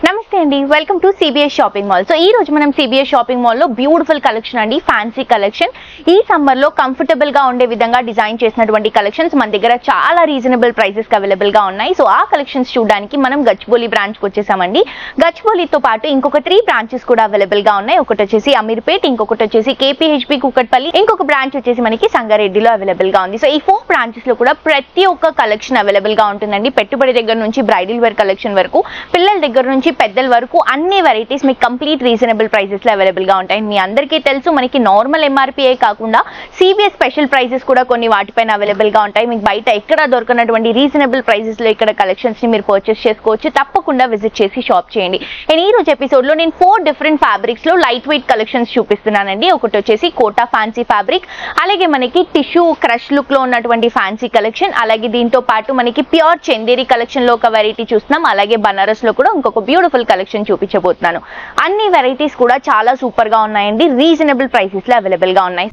నమస్తే అండి, welcome to CBS shopping mall. So ఈ రోజు మనం సిబిఎస్ షాపింగ్ మాల్ లో బ్యూటిఫుల్ కలెక్షన్ అండి, ఫ్యాన్సీ కలెక్షన్. ఈ సమ్మర్ లో కంఫర్టబుల్ గా ఉండే విధంగా డిజైన్ చేసినటువంటి కలెక్షన్స్ మన దగ్గర చాలా రీజనబుల్ ప్రైసెస్ కి అవైలబుల్ గా ఉన్నాయి. సో ఆ కలెక్షన్స్ చూడడానికి మనం గచ్చిబౌలి బ్రాంచ్ కి వచ్చేసామండి. గచ్చిబౌలితో పాటు ఇంకొక 3 బ్రాంచెస్ కూడా అవైలబుల్ గా ఉన్నాయి. ఒకటి వచ్చేసి అమీర్పేట్, ఇంకొకటి వచ్చేసి కేపీహెచ్బి కుకట్పల్లి, ఇంకొక బ్రాంచ్ వచ్చేసి మనకి సంగారెడ్డిలో అవైలబుల్ గా ఉంది. సో ఈ 4 బ్రాంచెస్ లో కూడా ప్రతి ఒక్క కలెక్షన్ అవైలబుల్ గా ఉంటుందండి. పెట్టుబడి దగ్గర నుంచి బ్రైడల్ వేర్ కలెక్షన్ వరకు, పిల్లల దగ్గర నుంచి పెద్దల వరకు అన్ని వెరైటీస్ మీకు కంప్లీట్ రీజనబుల్ ప్రైసెస్ లో అవైలబుల్ గా ఉంటాయి. మీ అందరికీ తెలుసు మనకి నార్మల్ ఎంఆర్పీఏ కాకుండా సిబిఎస్ స్పెషల్ ప్రైసెస్ కూడా కొన్ని వాటిపైన అవైలబుల్ గా ఉంటాయి. మీకు బయట ఎక్కడ దొరకనటువంటి రీజనబుల్ ప్రైసెస్ లో ఇక్కడ కలెక్షన్స్ ని మీరు పర్చేస్ చేసుకోవచ్చు. తప్పకుండా విజిట్ చేసి షాప్ చేయండి. అండ్ ఈ రోజు ఎపిసోడ్ లో నేను 4 డిఫరెంట్ ఫ్యాబ్రిక్స్ లో లైట్ వెయిట్ కలెక్షన్స్ చూపిస్తున్నానండి. ఒకటి వచ్చేసి కోటా ఫ్యాన్సీ ఫ్యాబ్రిక్, అలాగే మనకి టిష్యూ క్రష్ లుక్ లో ఉన్నటువంటి ఫ్యాన్సీ కలెక్షన్, అలాగే దీంతో పాటు మనకి ప్యూర్ చందేరి కలెక్షన్ లో ఒక వెరైటీ చూస్తున్నాం. అలాగే బనారస్ లో కూడా ఇంకొక బ్యూటిఫుల్ కలెక్షన్ చూపించబోతున్నాను. అన్ని వెరైటీస్ కూడా చాలా సూపర్ గా ఉన్నాయండి, రీజనబుల్ ప్రైసెస్ లో అవైలబుల్ గా ఉన్నాయి.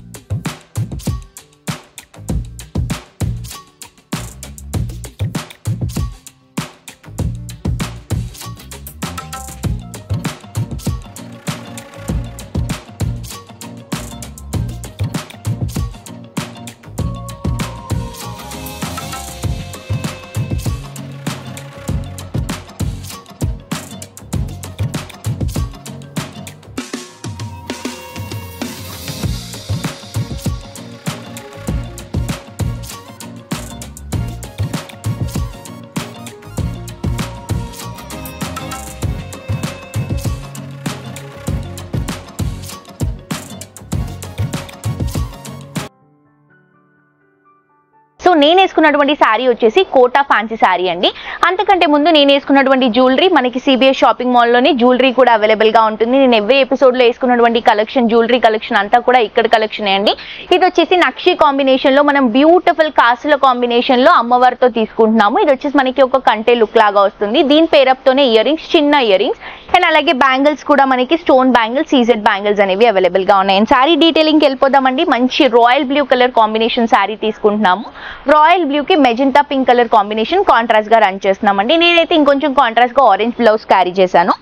సో నేను వేసుకున్నటువంటి శారీ వచ్చేసి కోటా ఫ్యాన్సీ శారీ అండి. అంతకంటే ముందు నేను వేసుకున్నటువంటి జ్యువెలరీ మనకి సిబిఎస్ షాపింగ్ మాల్లోని జ్యువెలరీ కూడా అవైలబుల్ గా ఉంటుంది. నేను ఎవ్రీ ఎపిసోడ్ లో వేసుకున్నటువంటి కలెక్షన్, జ్యువెలరీ కలెక్షన్ అంతా కూడా ఇక్కడ కలెక్షన్ అండి. ఇది వచ్చేసి నక్షి కాంబినేషన్ లో మనం బ్యూటిఫుల్ కాసుల కాంబినేషన్ లో అమ్మవారితో తీసుకుంటున్నాము. ఇది వచ్చేసి మనకి ఒక కంటే లుక్ లాగా వస్తుంది. దీని పేరప్ తోనే ఇయర్ రింగ్స్, చిన్న ఇయర్ రింగ్స్ అండ్ అలాగే బ్యాంగిల్స్ కూడా మనకి స్టోన్ బ్యాంగిల్స్, సీజెడ్ బ్యాంగిల్స్ అనేవి అవైలబుల్ గా ఉన్నాయి. అండ్ శారీ డీటెయిలింగ్ వెళ్ళిపోదామండి. మంచి royal blue colour combination sari తీసుకుంటున్నాము. రాయల్ బ్లూ కి magenta pink colour combination contrast గా రన్ చేస్తున్నామండి. నేనైతే ఇంకొంచెం కాంట్రాస్ట్ గా ఆరెంజ్ బ్లౌజ్ క్యారీ చేశాను.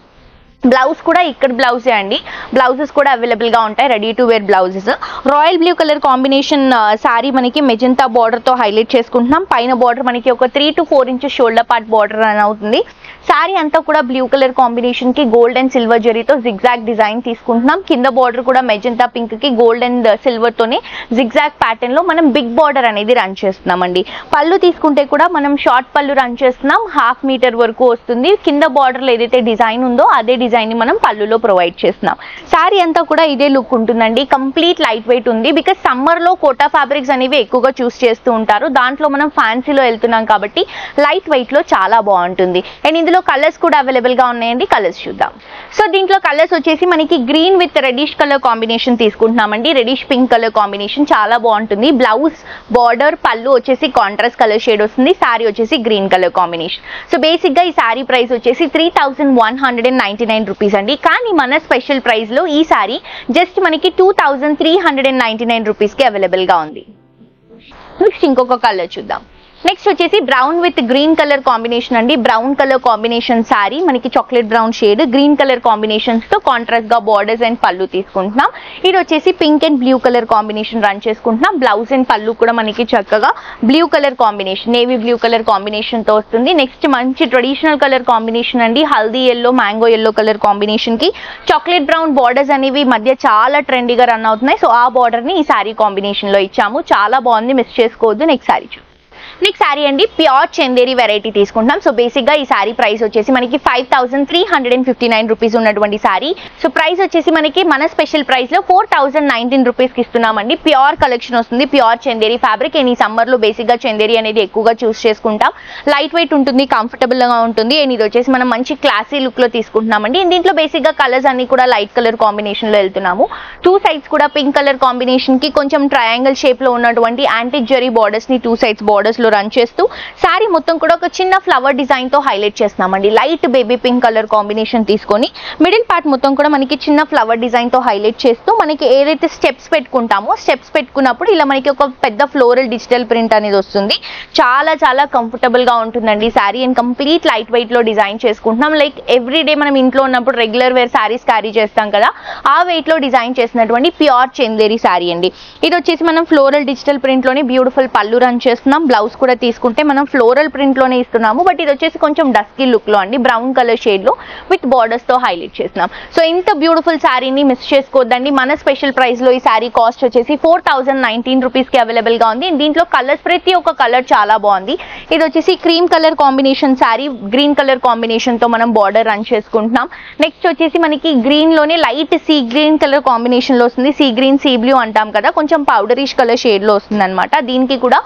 బ్లౌజ్ కూడా ఇక్కడ బ్లౌజే అండి. బ్లౌజెస్ కూడా అవైలబుల్ గా ఉంటాయి, ready to wear blouses. Royal blue colour combination sari మనకి మెజెంటా బార్డర్ తో హైలైట్ చేసుకుంటున్నాం. పైన బార్డర్ మనకి ఒక 3 to 4 inches shoulder part border run అవుతుంది. శారీ అంతా కూడా బ్లూ కలర్ కాంబినేషన్ కి గోల్డ్ అండ్ సిల్వర్ జరీతో జిగ్జాగ్ డిజైన్ తీసుకుంటున్నాం. కింద బార్డర్ కూడా మెజెంటా పింక్ కి గోల్డ్ అండ్ సిల్వర్ తోనే జిగ్జాగ్ ప్యాటర్న్ లో మనం బిగ్ బార్డర్ అనేది రన్ చేస్తున్నామండి. పళ్ళు తీసుకుంటే కూడా మనం షార్ట్ పళ్ళు రన్ చేస్తున్నాం. 1/2 మీటర్ వరకు వస్తుంది. కింద బార్డర్ లో ఏదైతే డిజైన్ ఉందో అదే డిజైన్ ని మనం పళ్ళులో ప్రొవైడ్ చేస్తున్నాం. శారీ అంతా కూడా ఇదే లుక్ ఉంటుందండి. కంప్లీట్ లైట్ వెయిట్ ఉంది. బికాస్ సమ్మర్ లో కోటా ఫ్యాబ్రిక్స్ అనేవి ఎక్కువగా చూస్ చేస్తూ ఉంటారు. దాంట్లో మనం ఫ్యాన్సీలో వెళ్తున్నాం కాబట్టి లైట్ వెయిట్ లో చాలా బాగుంటుంది. అండ్ ఇందులో కలర్స్ కూడా అవైలబుల్ గా ఉన్నాయండి. కలర్స్ చూద్దాం. సో దీంట్లో కలర్స్ వచ్చేసి మనకి green with reddish colour combination తీసుకుంటున్నామండి. రెడిష్ పింక్ కలర్ కాంబినేషన్ చాలా బాగుంటుంది. బ్లౌజ్, బార్డర్, పళ్ళు వచ్చేసి కాంట్రాస్ట్ కలర్ షేడ్ వస్తుంది. శారీ వచ్చేసి green colour combination. So basic గా ఈ శారీ ప్రైస్ వచ్చేసి 3199 రూపీస్ అండి. కానీ మన స్పెషల్ ప్రైస్ లో ఈ శారీ జస్ట్ మనకి 2399 రూపీస్ కి అవైలబుల్ గా ఉంది. నెక్స్ట్ ఇంకొక కలర్ చూద్దాం. నెక్స్ట్ వచ్చేసి brown with green colour combination అండి. బ్రౌన్ కలర్ కాంబినేషన్ శారీ మనకి chocolate brown shade, green colour combinations తో కాంట్రాస్ట్ గా బార్డర్స్ అండ్ పళ్ళు తీసుకుంటున్నాం. ఇది వచ్చేసి pink and blue colour combination run చేసుకుంటున్నాం. బ్లౌజ్ అండ్ పళ్ళు కూడా మనకి చక్కగా blue colour combination, navy blue colour combination తో వస్తుంది. నెక్స్ట్ మంచి ట్రెడిషనల్ కలర్ కాంబినేషన్ అండి. Haldi yellow, mango yellow colour combination కి చాక్లెట్ బ్రౌన్ బార్డర్స్ అనేవి మధ్య చాలా ట్రెండీగా రన్ అవుతున్నాయి. సో ఆ బార్డర్ ని ఈ శారీ కాంబినేషన్ లో ఇచ్చాము. చాలా బాగుంది, మిస్ చేసుకోవద్దు. నెక్స్ట్ శారీ నెక్స్ట్ శారీ అండి, ప్యూర్ చందేరి వెరైటీ తీసుకుంటాం. సో బేసిక్ గా ఈ శారీ ప్రైస్ వచ్చేసి మనకి 5359 రూపీస్ ఉన్నటువంటి శారీ. సో ప్రైస్ వచ్చేసి మనకి మన స్పెషల్ ప్రైస్ లో 4019 రూపీస్ కి ఇస్తున్నామండి. ప్యూర్ కలెక్షన్ వస్తుంది, ప్యూర్ చందేరి ఫ్యాబ్రిక్. అండ్ ఈ సమ్మర్ లో బేసిక్ గా చందేరి అనేది ఎక్కువగా చూస్ చేసుకుంటాం. లైట్ వెయిట్ ఉంటుంది, కంఫర్టబుల్ గా ఉంటుంది. అండ్ ఇది వచ్చేసి మనం మంచి క్లాసీ లుక్ లో తీసుకుంటున్నామండి. దీంట్లో బేసిక్ గా కలర్స్ అన్ని కూడా లైట్ కలర్ కాంబినేషన్ లో వెళ్తున్నాము. 2 సైడ్స్ కూడా పింక్ కలర్ కాంబినేషన్ కి కొంచెం ట్రయాంగిల్ షేప్ లో ఉన్నటువంటి యాంటిక్ జరీ బార్డర్స్ ని 2 సైడ్స్ బార్డర్స్ లో రన్ చేస్తూ శారీ మొత్తం కూడా ఒక చిన్న ఫ్లవర్ డిజైన్ తో హైలైట్ చేస్తున్నామండి. Light baby pink colour combination తీసుకొని మిడిల్ పార్ట్ మొత్తం కూడా మనకి చిన్న ఫ్లవర్ డిజైన్ తో హైలైట్ చేస్తూ మనకి ఏదైతే స్టెప్స్ పెట్టుకుంటామో స్టెప్స్ పెట్టుకున్నప్పుడు ఇలా మనకి ఒక పెద్ద ఫ్లోరల్ డిజిటల్ ప్రింట్ అనేది వస్తుంది. చాలా చాలా కంఫర్టబుల్ గా ఉంటుందండి sari. And complete light weight లో డిజైన్ చేసుకుంటున్నాం. లైక్ ఎవ్రీడే మనం ఇంట్లో ఉన్నప్పుడు రెగ్యులర్ వేర్ శారీస్ క్యారీ చేస్తాం కదా, ఆ వెయిట్ లో డిజైన్ చేసినటువంటి ప్యూర్ చందేరి శారీ అండి. ఇది వచ్చేసి మనం ఫ్లోరల్ డిజిటల్ ప్రింట్ లోనే బ్యూటిఫుల్ పళ్ళు రన్ చేస్తున్నాం. బ్లౌజ్ కూడా తీసుకుంటే మనం ఫ్లోరల్ ప్రింట్ లోనే ఇస్తున్నాము. బట్ ఇది వచ్చేసి కొంచెం డస్కీ లుక్ లో అండి, బ్రౌన్ కలర్ షేడ్ లో విత్ బార్డర్స్ తో హైలైట్ చేస్తున్నాం. సో ఇంత బ్యూటిఫుల్ శారీని మిస్ చేసుకోవద్దండి. మన స్పెషల్ ప్రైస్ లో ఈ శారీ కాస్ట్ వచ్చేసి 4019 రూపీస్ కి అవైలబుల్ గా ఉంది. దీంట్లో కలర్స్ ప్రతి ఒక్క కలర్ చాలా బాగుంది. ఇది వచ్చేసి cream colour combination sari, green colour combination తో మనం బార్డర్ రన్ చేసుకుంటున్నాం. నెక్స్ట్ వచ్చేసి మనకి గ్రీన్ లోనే light sea green colour combination లో వస్తుంది. సీ గ్రీన్ సీ బ్లూ అంటాం కదా, కొంచెం పౌడరిష్ కలర్ షేడ్ లో వస్తుంది అనమాట. దీనికి కూడా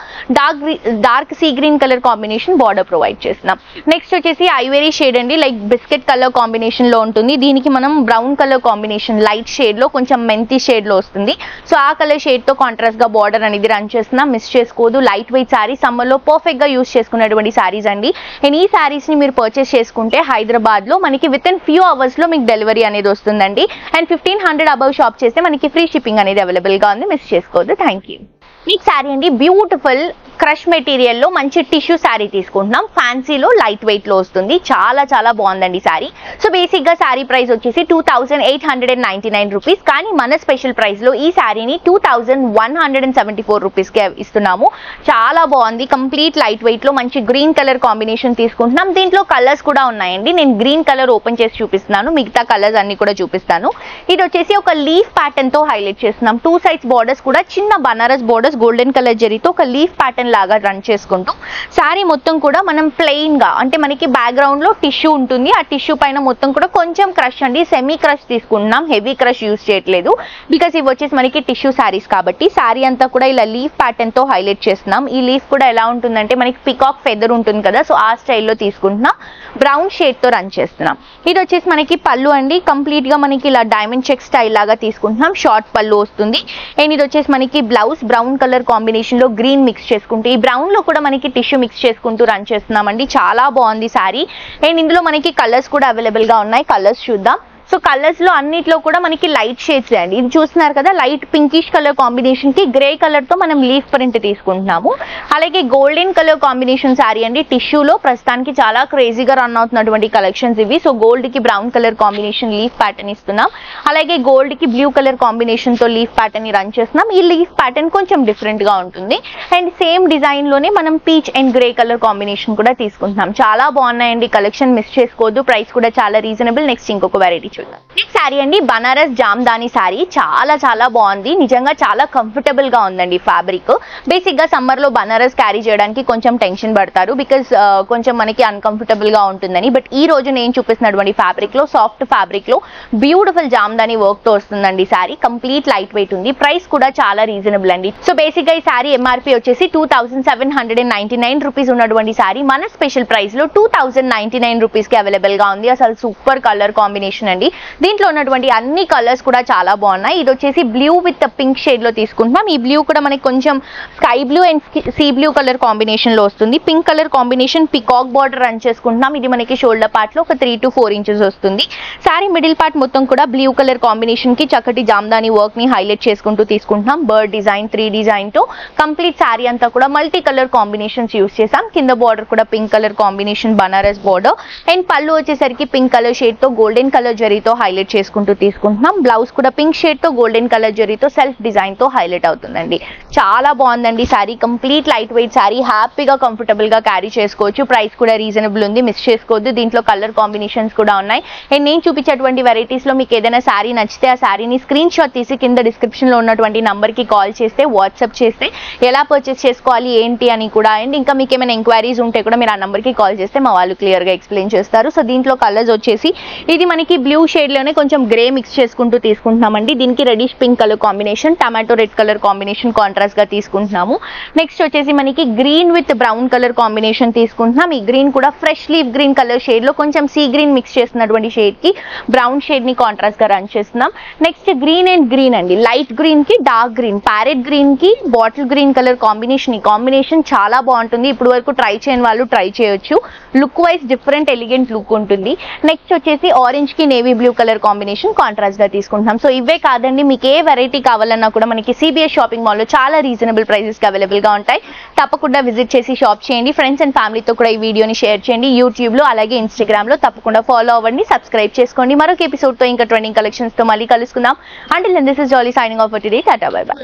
dark sea green colour combination border provide చేస్తున్నాం. నెక్స్ట్ వచ్చేసి ఐవరీ షేడ్ అండి, లైక్ బిస్కెట్ కలర్ కాంబినేషన్ లో ఉంటుంది. దీనికి మనం brown colour combination light shade లో కొంచెం మెంతి షేడ్ లో వస్తుంది. సో ఆ కలర్ షేడ్ తో కాంట్రాస్ట్ గా బార్డర్ అనేది రన్ చేస్తున్నాం. మిస్ చేసుకోదు. లైట్ వెయిట్ శారీ, సమ్మర్ లో పర్ఫెక్ట్ గా యూస్ చేసుకునేటువంటి శారీస్ అండి. అండ్ ఈ శారీస్ ని మీరు పర్చేస్ చేసుకుంటే హైదరాబాద్ లో మనకి విత్ ఇన్ ఫ్యూ అవర్స్ లో మీకు డెలివరీ అనేది వస్తుందండి. అండ్ 1500 అబౌవ్ షాప్ చేస్తే మనకి ఫ్రీ షిప్పింగ్ అనేది అవైలబుల్ గా ఉంది. మిస్ చేసుకోవద్దు. Thank you. ఈ శారీ అండి బ్యూటిఫుల్ క్రష్ మెటీరియల్ లో మంచి టిష్యూ శారీ తీసుకుంటున్నాం. ఫ్యాన్సీలో లైట్ వెయిట్ లో వస్తుంది. చాలా చాలా బాగుందండి శారీ. సో బేసిక్ గా శారీ ప్రైస్ వచ్చేసి 2899 రూపీస్. కానీ మన స్పెషల్ ప్రైస్ లో ఈ శారీని 2174 రూపీస్ కి ఇస్తున్నాము. చాలా బాగుంది. కంప్లీట్ లైట్ వెయిట్ లో మంచి గ్రీన్ కలర్ కాంబినేషన్ తీసుకుంటున్నాం. దీంట్లో కలర్స్ కూడా ఉన్నాయండి. నేను గ్రీన్ కలర్ ఓపెన్ చేసి చూపిస్తున్నాను, మిగతా కలర్స్ అన్ని కూడా చూపిస్తాను. ఇది వచ్చేసి ఒక లీఫ్ ప్యాటర్న్ తో హైలైట్ చేస్తున్నాం. టూ సైడ్స్ బార్డర్స్ కూడా చిన్న బనారస్ బార్డర్స్ గోల్డెన్ కలర్ జరీతో ఒక లీఫ్ ప్యాటర్న్ లాగా రన్ చేసుకుంటూ శారీ మొత్తం కూడా మనం ప్లెయిన్ గా, అంటే మనకి బ్యాక్గ్రౌండ్ లో టిష్యూ ఉంటుంది. ఆ టిష్యూ పైన మొత్తం కూడా కొంచెం క్రష్ అండి, సెమీ క్రష్ తీసుకుంటున్నాం. హెవీ క్రష్ యూజ్ చేయట్లేదు బికాస్ ఇవి వచ్చేసి మనకి టిష్యూ శారీస్ కాబట్టి. శారీ అంతా కూడా ఇలా లీఫ్ ప్యాటర్న్ తో హైలైట్ చేస్తున్నాం. ఈ లీఫ్ కూడా ఎలా ఉంటుందంటే మనకి పికాక్ ఫెదర్ ఉంటుంది కదా, సో ఆ స్టైల్లో తీసుకుంటున్నాం. బ్రౌన్ షేడ్ తో రన్ చేస్తున్నాం. ఇది వచ్చేసి మనకి పళ్ళు అండి. కంప్లీట్ గా మనకి ఇలా డైమండ్ చెక్ స్టైల్ లాగా తీసుకుంటున్నాం. షార్ట్ పళ్ళు వస్తుంది. అండ్ ఇది వచ్చేసి మనకి బ్లౌజ్ బ్రౌన్ కలర్ కాంబినేషన్ లో గ్రీన్ మిక్స్ చేసుకుంటూ, ఈ బ్రౌన్ లో కూడా మనకి టిష్యూ మిక్స్ చేసుకుంటూ రన్ చేస్తున్నామండి. చాలా బాగుంది శారీ. అండ్ ఇందులో మనకి కలర్స్ కూడా అవైలబుల్ గా ఉన్నాయి. కలర్స్ చూద్దాం. సో కలర్స్ లో అన్నిట్లో కూడా మనకి లైట్ షేడ్స్ అండి. ఇది చూస్తున్నారు కదా, లైట్ పింకిష్ కలర్ కాంబినేషన్ కి గ్రే కలర్ తో మనం లీఫ్ ప్రింట్ తీసుకుంటున్నాము. అలాగే గోల్డెన్ కలర్ కాంబినేషన్ శారీ అండి. టిష్యూలో ప్రస్తుతానికి చాలా క్రేజీగా రన్ అవుతున్నటువంటి కలెక్షన్స్ ఇవి. సో గోల్డ్ కి brown colour combination leaf pattern ఇస్తున్నాం. అలాగే గోల్డ్ కి బ్లూ కలర్ కాంబినేషన్ తో లీఫ్ ప్యాటర్న్ ని రన్ చేస్తున్నాం. ఈ లీఫ్ ప్యాటర్న్ కొంచెం డిఫరెంట్ గా ఉంటుంది. అండ్ సేమ్ డిజైన్ లోనే మనం peach and grey colour combination కూడా తీసుకుంటున్నాం. చాలా బాగున్నాయండి కలెక్షన్. మిస్ చేసుకోవద్దు. ప్రైస్ కూడా చాలా రీజనబుల్. నెక్స్ట్ ఇంకొక వెరైటీ చూద్దాం. నెక్స్ట్ శారీ అండి బనారస్ జామ్దాని శారీ. చాలా చాలా బాగుంది. నిజంగా చాలా కంఫర్టబుల్ గా ఉందండి ఫ్యాబ్రిక్. బేసిక్ గా సమ్మర్ లో బనారస్ క్యారీ చేయడానికి కొంచెం టెన్షన్ పడతారు బికాస్ కొంచెం మనకి అన్కంఫర్టబుల్ గా ఉంటుందని. బట్ ఈ రోజు నేను చూపిస్తున్నటువంటి ఫ్యాబ్రిక్ లో, సాఫ్ట్ ఫ్యాబ్రిక్ లో బ్యూటిఫుల్ జామ్దాని వర్క్ తో వస్తుందండి శారీ. కంప్లీట్ లైట్ వెయిట్ ఉంది. ప్రైస్ కూడా చాలా రీజనబుల్ అండి. సో బేసిక్ గా ఈ శారీ ఎంఆర్పీ వచ్చేసి 2799 రూపీస్ ఉన్నటువంటి శారీ మన స్పెషల్ ప్రైస్ లో 2099 రూపీస్ కి అవైలబుల్ గా ఉంది. అసలు సూపర్ కలర్ కాంబినేషన్ అండి. దీంట్లో ఉన్నటువంటి అన్ని కలర్స్ కూడా చాలా బాగున్నాయి. ఇది వచ్చేసి బ్లూ విత్ పింక్ షేడ్ లో తీసుకుంటున్నాం. ఈ బ్లూ కూడా మనకి కొంచెం sky blue and sea blue colour combination లో వస్తుంది. Pink colour combination peacock border run చేసుకుంటున్నాం. ఇది మనకి షోల్డర్ పార్ట్ లో ఒక 3 to 4 ఇంచెస్ వస్తుంది. శారీ మిడిల్ పార్ట్ మొత్తం కూడా బ్లూ కలర్ కాంబినేషన్ కి చక్కటి జామ్దాని వర్క్ ని హైలైట్ చేసుకుంటూ తీసుకుంటున్నాం. బర్డ్ డిజైన్ 3 డిజైన్ తో కంప్లీట్ శారీ అంతా కూడా మల్టీ కలర్ కాంబినేషన్స్ యూస్ చేసాం. కింద బార్డర్ కూడా pink colour combination Banaras border. And పళ్ళు వచ్చేసరికి పింక్ కలర్ షేడ్ తో గోల్డెన్ కలర్ జరీతో హైలైట్ చేసుకుంటూ తీసుకుంటున్నాం. బ్లౌజ్ కూడా పింక్ షేడ్ తో గోల్డెన్ కలర్ జరీతో సెల్ఫ్ డిజైన్ తో హైలైట్ అవుతుందండి. చాలా బాగుందండి sari. Complete light weight sari. హ్యాపీగా కంఫర్టబుల్ గా క్యారీ చేసుకోవచ్చు. ప్రైస్ కూడా రీజనబుల్ ఉంది. మిస్ చేసుకోవద్దు. దీంట్లో కలర్ కాంబినేషన్స్ కూడా ఉన్నాయి. అండ్ నేను చూపించేటువంటి వెరైటీస్ లో మీకు ఏదైనా శారీ నచ్చితే ఆ శారీని స్క్రీన్ షాట్ తీసి కింద డిస్క్రిప్షన్ లో ఉన్నటువంటి నంబర్ కి కాల్ చేస్తే, వాట్సాప్ చేస్తే ఎలా పర్చేస్ చేసుకోవాలి ఏంటి అని కూడా, అండ్ ఇంకా మీకు ఏమైనా ఎంక్వైరీస్ ఉంటే కూడా మీరు ఆ నంబర్ కి కాల్ చేస్తే మా వాళ్ళు క్లియర్ గా ఎక్స్ప్లెయిన్ చేస్తారు. సో దీంట్లో కలర్స్ వచ్చేసి ఇది మనకి బ్లూ షేడ్ లోనే కొంచెం గ్రే మిక్స్ చేసుకుంటూ తీసుకుంటున్నామండి. దీనికి reddish pink colour combination, tomato red colour combination contrast గా తీసుకుంటున్నాము. నెక్స్ట్ వచ్చేసి మనకి green with brown colour combination తీసుకుంటున్నాం. ఈ గ్రీన్ కూడా fresh leaf green colour shade లో కొంచెం సీ గ్రీన్ మిక్స్ చేస్తున్నటువంటి షేడ్ కి బ్రౌన్ షేడ్ ని కాంట్రాస్ట్ గా రన్ చేస్తున్నాం. నెక్స్ట్ గ్రీన్ అండ్ గ్రీన్ అండి, లైట్ గ్రీన్ కి డార్క్ గ్రీన్, ప్యారెట్ గ్రీన్ కి బాటిల్ గ్రీన్ కలర్ కాంబినేషన్. ఈ కాంబినేషన్ చాలా బాగుంటుంది, ఇప్పుడు వరకు ట్రై చేయని వాళ్ళు ట్రై చేయొచ్చు. Look wise different elegant look ఉంటుంది. నెక్స్ట్ వచ్చేసి ఆరెంజ్ కి navy blue colour combination contrast గా తీసుకుంటున్నాం. సో ఇవే కాదండి, మీకు ఏ వెరైటీ కావాలన్నా కూడా మనకి సిబిఎస్ షాపింగ్ మాల్ లో చాలా రీజనబుల్ ప్రైసెస్ కి అవైలబుల్ గా ఉంటాయి. తప్పకుండా విజిట్ చేసి షాప్ చేయండి. ఫ్రెండ్స్ అండ్ ఫ్యామిలీతో కూడా ఈ వీడియోని షేర్ చేయండి. యూట్యూబ్ లో అలాగే ఇన్స్టాగ్రామ్ లో తప్పకుండా ఫాలో అవ్వండి, సబ్స్క్రైబ్ చేసుకోండి. మరొక ఎపిసోడ్ తో ఇంకా ట్రెండింగ్ కలెక్షన్స్ తో మళ్ళీ కలుసుకుందాం. Until then this is Jolly signing off for today. Tata bye by.